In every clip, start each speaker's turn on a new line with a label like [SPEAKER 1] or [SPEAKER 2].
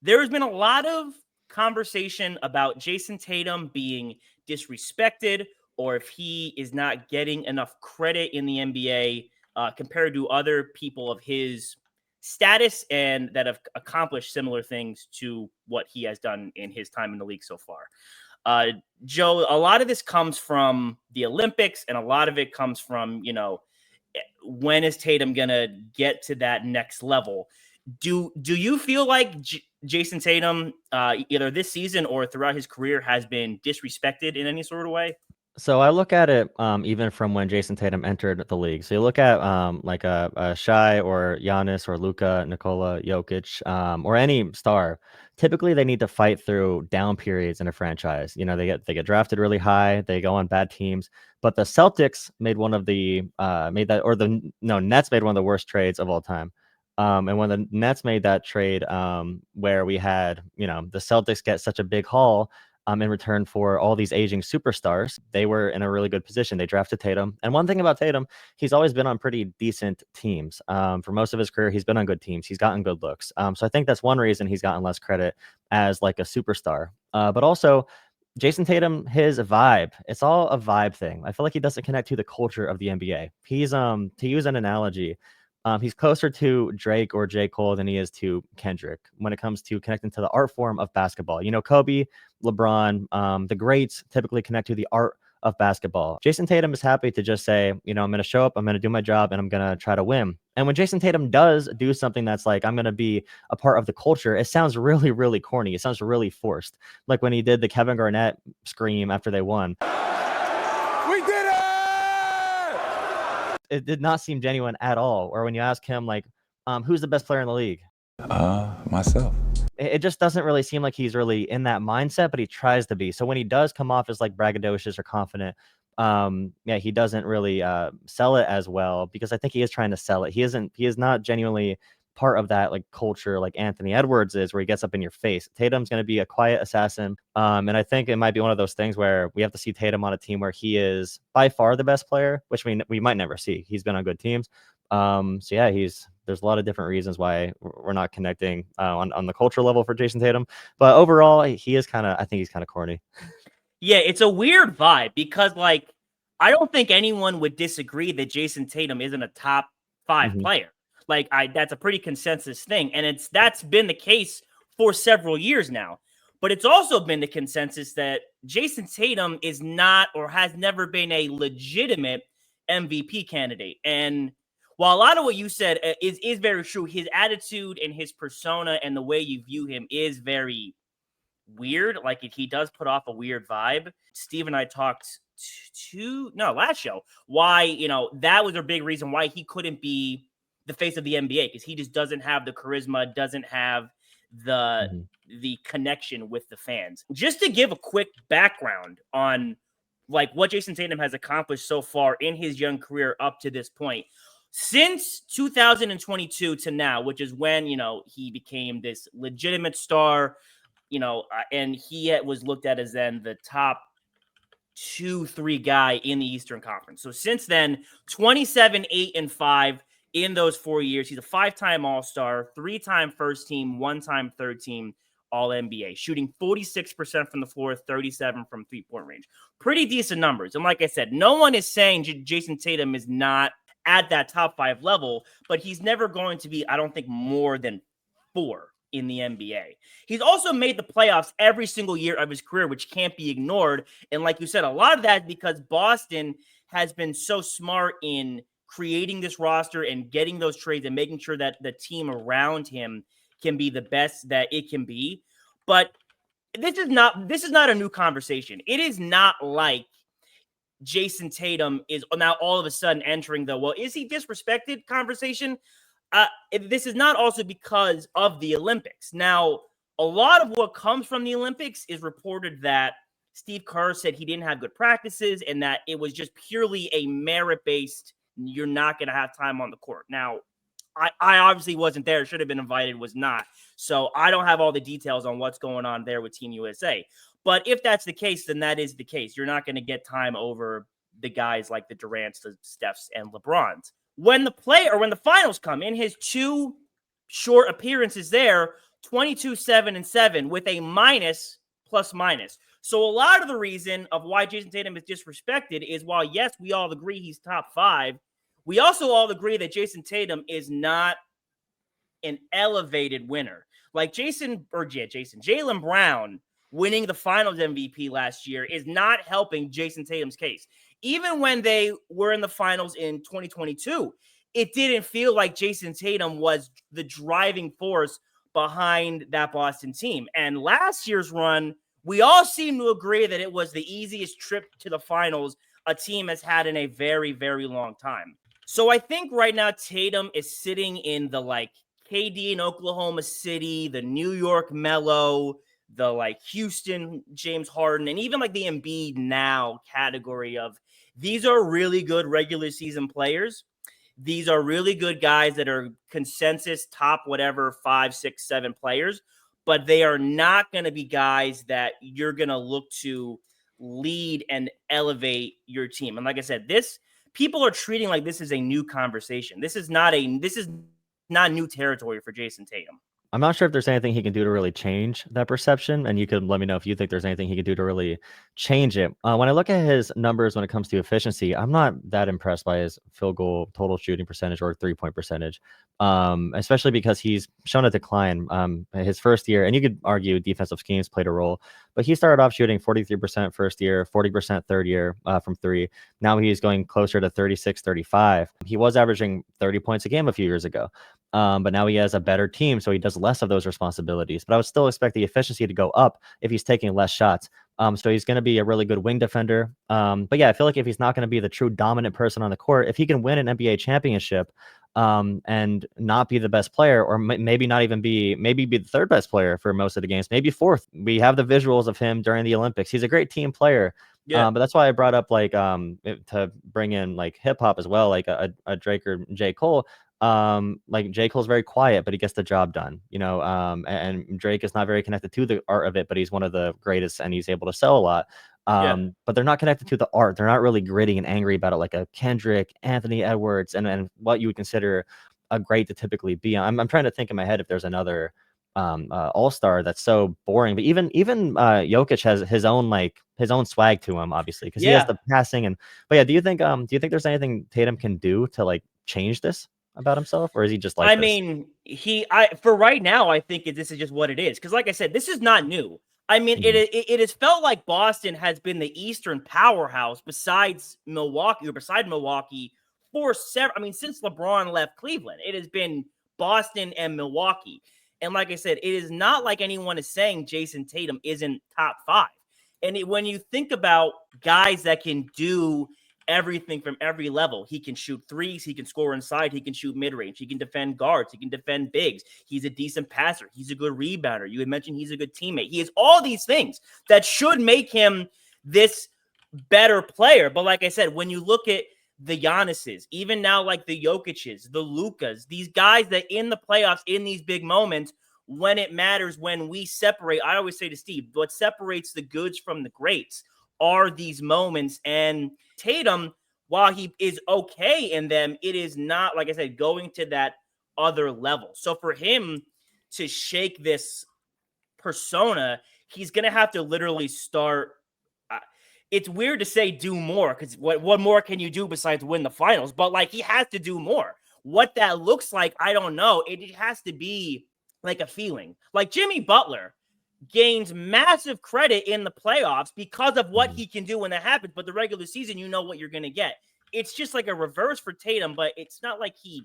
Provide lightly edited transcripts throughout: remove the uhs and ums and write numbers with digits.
[SPEAKER 1] There's been a lot of conversation about Jayson Tatum being disrespected, or if he is not getting enough credit in the NBA compared to other people of his status and that have accomplished similar things to what he has done in his time in the league so far. Uh, Joe, a lot of this comes from the Olympics, and a lot of it comes from, when is Tatum gonna get to that next level? Do you feel like Jayson Tatum, either this season or throughout his career, has been disrespected in any sort of way?
[SPEAKER 2] So I look at it even from when Jason Tatum entered the league. So you look at like a Shai or Giannis or Luka, Nikola Jokic, or any star. Typically, they need to fight through down periods in a franchise. You know, they get drafted really high, they go on bad teams. But the Celtics made one of the Nets made one of the worst trades of all time. And when the Nets made that trade, where we had, the Celtics get such a big haul in return for all these aging superstars, they were in a really good position. They drafted Tatum. And one thing about Tatum, he's always been on pretty decent teams. For most of his career, he's been on good teams. He's gotten good looks. So I think that's one reason he's gotten less credit as like a superstar. But also, Jason Tatum, his vibe, it's all a vibe thing. I feel like he doesn't connect to the culture of the NBA. He's, to use an analogy, he's closer to Drake or J. Cole than he is to Kendrick when it comes to connecting to the art form of basketball. You know, Kobe, LeBron, the greats typically connect to the art of basketball. Jason Tatum is happy to just say, I'm going to show up, I'm going to do my job, and I'm going to try to win. And when Jason Tatum does do something that's like, I'm going to be a part of the culture, it sounds really, really corny. It sounds really forced. Like when he did the Kevin Garnett scream after they won.
[SPEAKER 3] We did it!
[SPEAKER 2] It did not seem genuine at all. Or when you ask him, like, who's the best player in the league?
[SPEAKER 3] Myself.
[SPEAKER 2] It just doesn't really seem like he's really in that mindset, but he tries to be. So when he does come off as like braggadocious or confident, he doesn't really sell it as well, because I think he is trying to sell it. He is not genuinely part of that like culture like Anthony Edwards is, where he gets up in your face. Tatum's going to be a quiet assassin. And I think it might be one of those things where we have to see Tatum on a team where he is by far the best player, which we might never see. He's been on good teams. There's a lot of different reasons why we're not connecting on the culture level for Jayson Tatum. But overall, I think he's kind of corny.
[SPEAKER 1] Yeah, it's a weird vibe because, like, I don't think anyone would disagree that Jayson Tatum isn't a top 5 player. Like, that's a pretty consensus thing, and that's been the case for several years now. But it's also been the consensus that Jayson Tatum is not, or has never been, a legitimate MVP candidate. And while a lot of what you said is very true, his attitude and his persona and the way you view him is very weird. Like, he does put off a weird vibe. Steve and I talked last show, why, that was a big reason why he couldn't be the face of the NBA, because he just doesn't have the charisma, doesn't have the connection with the fans. Just to give a quick background on like what Jayson Tatum has accomplished so far in his young career up to this point. Since 2022 to now, which is when, he became this legitimate star, and he was looked at as then the top 2-3 guy in the Eastern Conference. So since then, 27, 8, and 5 in those 4 years. He's a 5-time All-Star, 3-time first team, 1-time third team All-NBA, shooting 46% from the floor, 37 from three-point range. Pretty decent numbers. And like I said, no one is saying Jayson Tatum is not at that top 5 level, but he's never going to be, I don't think, more than 4 in the NBA. He's also made the playoffs every single year of his career, which can't be ignored. And like you said, a lot of that is because Boston has been so smart in creating this roster and getting those trades and making sure that the team around him can be the best that it can be. But this is not a new conversation. It is not like Jayson Tatum is now all of a sudden entering the, well, is he disrespected conversation? This is not also because of the Olympics. Now, a lot of what comes from the Olympics is reported that Steve Kerr said he didn't have good practices and that it was just purely a merit-based, you're not going to have time on the court. Now, I obviously wasn't there, should have been invited, was not. So I don't have all the details on what's going on there with Team USA. But if that's the case, then that is the case. You're not going to get time over the guys like the Durants, the Stephs, and LeBrons. When the finals come, in his 2 short appearances there, 22, 7, and 7 with a minus plus minus. So a lot of the reason of why Jayson Tatum is disrespected is while, yes, we all agree he's top 5, we also all agree that Jayson Tatum is not an elevated winner. Like Jaylen Brown winning the finals MVP last year is not helping Jayson Tatum's case. Even when they were in the finals in 2022, it didn't feel like Jayson Tatum was the driving force behind that Boston team. And last year's run, we all seem to agree that it was the easiest trip to the finals a team has had in a very, very long time. So I think right now Tatum is sitting in the like KD in Oklahoma City, the New York Melo, the like Houston James Harden, and even like the Embiid now category of these are really good regular season players. These are really good guys that are consensus top whatever 5, 6, 7 players, but they are not going to be guys that you're going to look to lead and elevate your team. And like I said, people are treating like this is a new conversation. This is not new territory for Jayson Tatum.
[SPEAKER 2] I'm not sure if there's anything he can do to really change that perception, and you could let me know if you think there's anything he can do to really change it. When I look at his numbers when it comes to efficiency, I'm not that impressed by his field goal total shooting percentage or 3-point percentage, especially because he's shown a decline his first year, and you could argue defensive schemes played a role, but he started off shooting 43% first year, 40% third year from 3. Now he's going closer to 36, 35. He was averaging 30 points a game a few years ago. But now he has a better team, so he does less of those responsibilities. But I would still expect the efficiency to go up if he's taking less shots. So he's going to be a really good wing defender. But yeah, I feel like if he's not going to be the true dominant person on the court, if he can win an NBA championship and not be the best player, or maybe not even be the third best player for most of the games, maybe fourth. We have the visuals of him during the Olympics. He's a great team player. Yeah. But that's why I brought up like to bring in like hip hop as well, like a Drake or J. Cole. Like J. Cole's very quiet, but he gets the job done, and Drake is not very connected to the art of it, but he's one of the greatest and he's able to sell a lot. But they're not connected to the art. They're not really gritty and angry about it like a Kendrick, Anthony Edwards, and what you would consider a great to typically be. I'm trying to think in my head if there's another all-star that's so boring, but even Jokic has his own swag to him, obviously, because he has the passing. But yeah, do you think there's anything Tatum can do to like change this about himself, or is he just like this?
[SPEAKER 1] Mean, for right now, I think this is just what it is. Because like I said, this is not new. I mean, it has felt like Boston has been the Eastern powerhouse beside Milwaukee for since LeBron left Cleveland. It has been Boston and Milwaukee. And like I said, it is not like anyone is saying Jayson Tatum isn't top 5. And when you think about guys that can do everything from every level, he can shoot threes, he can score inside, he can shoot mid-range, he can defend guards, he can defend bigs, he's a decent passer, he's a good rebounder, you had mentioned he's a good teammate. He has all these things that should make him this better player. But like I said, when you look at the Giannis's, even now like the Jokic's, the Lukas, these guys that in the playoffs, in these big moments, when it matters, when we separate, I always say to Steve, what separates the goods from the greats are these moments. And Tatum, while he is okay in them, it is not, like I said, going to that other level. So for him to shake this persona, he's going to have to literally start. It's weird to say do more, because what more can you do besides win the finals? But like, he has to do more. What that looks like, I don't know. It has to be like a feeling. Like Jimmy Butler gains massive credit in the playoffs because of what he can do when that happens. But the regular season, you know what you're going to get. It's just like a reverse for Tatum, but it's not like he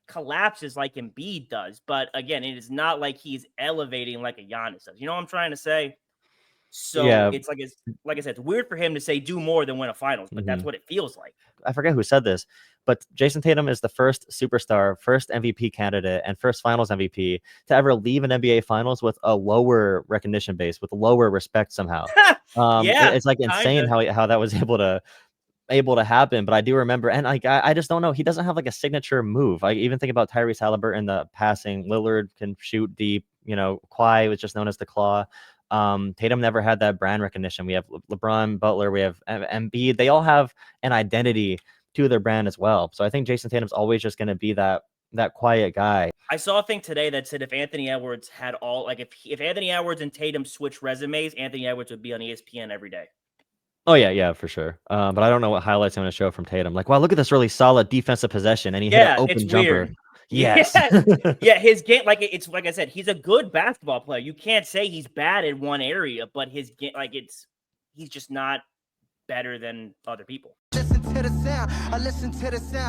[SPEAKER 1] collapses like Embiid does. But again, it is not like he's elevating like a Giannis does. You know what I'm trying to say? So it's like I said, it's weird for him to say do more than win a finals, but that's what it feels like.
[SPEAKER 2] I forget who said this, but Jayson Tatum is the first superstar, first MVP candidate, and first Finals MVP to ever leave an NBA Finals with a lower recognition base, with lower respect somehow. It's like insane how that was able to happen. But I do remember, and like I just don't know, he doesn't have like a signature move. I even think about Tyrese Halliburton, the passing. Lillard can shoot deep. Kawhi was just known as the claw. Tatum never had that brand recognition. We have LeBron, Butler, we have Embiid. They all have an identity to their brand as well. So I think Jayson Tatum's always just going to be that that quiet guy.
[SPEAKER 1] I saw a thing today that said if Anthony Edwards had all, like if Anthony Edwards and Tatum switched resumes, Anthony Edwards would be on ESPN every day.
[SPEAKER 2] Oh yeah, for sure. But I don't know what highlights I'm going to show from Tatum. Like, wow, look at this really solid defensive possession, and he hit an open jumper.
[SPEAKER 1] Weird.
[SPEAKER 2] Yes.
[SPEAKER 1] Yeah, his game, like it's like I said, he's a good basketball player. You can't say he's bad in one area, but his game, like he's just not better than other people.
[SPEAKER 4] Listen to the sound. I listen to the sound.